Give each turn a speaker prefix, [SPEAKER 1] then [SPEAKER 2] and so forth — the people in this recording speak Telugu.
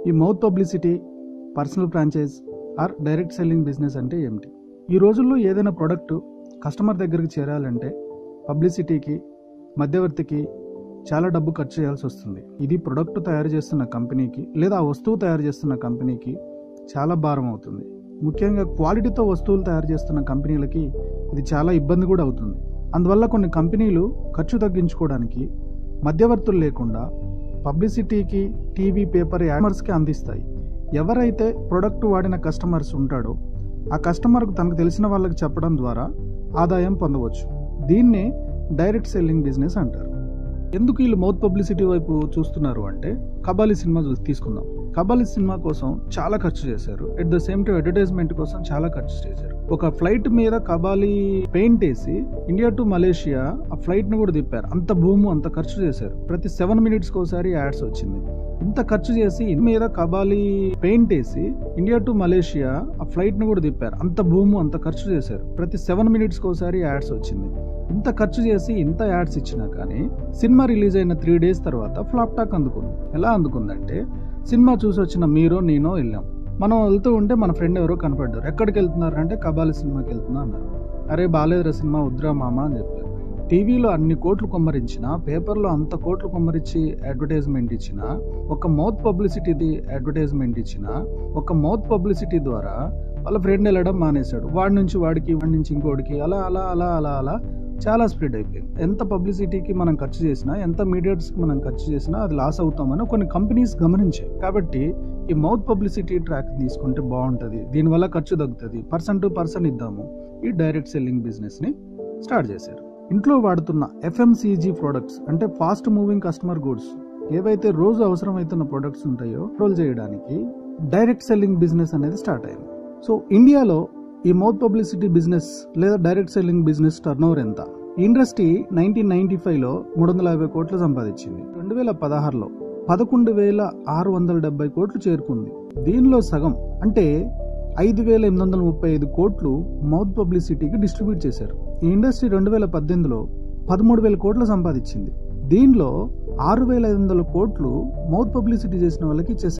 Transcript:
[SPEAKER 1] ఈ mouth publicity, personal franchise or direct selling business అంటే ఏమిటి? ఈ రోజుల్లో ఏదైనా ప్రోడక్ట్ కస్టమర్ దగ్గరికి చేరాలంటే పబ్లిసిటీకి, మధ్యవర్తికి చాలా డబ్బు ఖర్చు చేయాల్సి వస్తుంది. ఇది ప్రొడక్ట్ తయారు చేస్తున్న కంపెనీకి లేదా ఆ వస్తువు తయారు చేస్తున్న కంపెనీకి చాలా భారం అవుతుంది. ముఖ్యంగా క్వాలిటీతో వస్తువులు తయారు చేస్తున్న కంపెనీలకి ఇది చాలా ఇబ్బంది కూడా అవుతుంది. అందువల్ల కొన్ని కంపెనీలు ఖర్చు తగ్గించుకోవడానికి మధ్యవర్తులు లేకుండా పబ్లిసిటీకి, టీవీ, పేపర్ యాడ్స్కి అందిస్తాయి. ఎవరైతే ప్రొడక్ట్ వాడిన కస్టమర్స్ ఉంటాడో ఆ కస్టమర్కు తనకు తెలిసిన వాళ్ళకి చెప్పడం ద్వారా ఆదాయం పొందవచ్చు. దీన్నే డైరెక్ట్ సెల్లింగ్ బిజినెస్ అంటారు. ఎందుకు వీళ్ళు మౌత్ పబ్లిసిటీ వైపు చూస్తున్నారు అంటే, కబాలి సినిమా తీసుకుందాం. కబాలి సినిమా కోసం చాలా ఖర్చు చేశారు. At the same time advertisement కోసం చాలా ఖర్చు చేశారు. ఒక ఫ్లైట్ మీద కబాలి పెయింట్ వేసి ఇండియా టు మలేషియా ఆ ఫ్లైట్ ను కూడా తిప్పారు. అంత భూము అంత ఖర్చు చేశారు. ప్రతి 7 minutes ఒకసారి యాడ్స్ వచ్చింది. ఇంత ఖర్చు చేసి మీద కబాలి పెయింట్ వేసి ఇండియా టు మలేషియా ఆ ఫ్లైట్ ను కూడా తిప్పారు. అంత భూము అంత ఖర్చు చేశారు. ప్రతి 7 minutes ఒకసారి యాడ్స్ వచ్చింది. ఇంత ఖర్చు చేసి ఇంత యాడ్స్ ఇచ్చినా కానీ సినిమా రిలీజ్ అయిన 3 days తర్వాత ఫ్లాప్ టాక్ అందుకుంది. ఎలా అందుకుందంటే, సినిమా చూసి వచ్చిన మీరో నేనో వెళ్ళాం. మనం వెళ్తూ ఉంటే మన ఫ్రెండ్ ఎవరో కనపడ్డారు. ఎక్కడికి వెళ్తున్నారు అంటే కబాలి సినిమాకి వెళ్తున్నా అన్నారు. అరే బాలేదురా సినిమా, వద్దురా మామ అని చెప్పారు. టీవీలో అన్ని కోట్లు కొమ్మరించినా, పేపర్లో అంత కోట్లు కొమ్మరించి అడ్వర్టైజ్మెంట్ ఇచ్చినా, ఒక మౌత్ పబ్లిసిటీది అడ్వర్టైజ్మెంట్ ఇచ్చినా, ఒక మౌత్ పబ్లిసిటీ ద్వారా వాళ్ళ ఫ్రెండ్ వెళ్ళడం మానేశాడు. వాడి నుంచి వాడికి, వాడి నుంచి ఇంకోటికి, అలా అలా అలా అలా అలా చాలా స్ప్రెడ్ అయిపోయింది. ఎంత పబ్లిసిటీకి మనం ఖర్చు చేసినా, ఎంత మీడియాస్కి మనం ఖర్చు చేసినా అది లాస్ అవుతామని కొన్ని కంపెనీస్ గమనించాయి. కాబట్టి ఈ మౌత్ పబ్లిసిటీ ట్రాక్ తీసుకుంటే బాగుంటుంది, దీనివల్ల ఖర్చు తగ్గుతుంది, పర్సన్ టు పర్సన్ ఇద్దాము. ఈ డైరెక్ట్ సెల్లింగ్ బిజినెస్ని స్టార్ట్ చేశారు. ఇంట్లో వాడుతున్న FMCG ప్రొడక్ట్స్ అంటే ఫాస్ట్ మూవింగ్ కస్టమర్ గూడ్స్, ఏవైతే రోజు అవసరమవుతున్న ప్రొడక్ట్స్ ఉంటాయో కంట్రోల్ చేయడానికి డైరెక్ట్ సెల్లింగ్ బిజినెస్ అనేది స్టార్ట్ అయింది. సో ఇండియాలో ఈ మౌత్ పబ్లిసిటీ బిజినెస్ లేదా డైరెక్ట్ సెల్లింగ్ బిజినెస్ టర్నోవర్ ఎంత? ఈ ఇండస్ట్రీ 1995లో 350 కోట్లు సంపాదించింది. 2016లో 11,670 కోట్లు చేరుకుంది. దీనిలో సగం అంటే 5,835 కోట్లు మౌత్ పబ్లిసిటీకి డిస్ట్రిబ్యూట్ చేశారు. ఈ ఇండస్ట్రీ 2018లో 13,000 కోట్లు సంపాదించింది. దీనిలో 6,500 కోట్లు మౌత్ పబ్లిసిటీ చేసిన వాళ్ళకి ఇచ్చేసారు.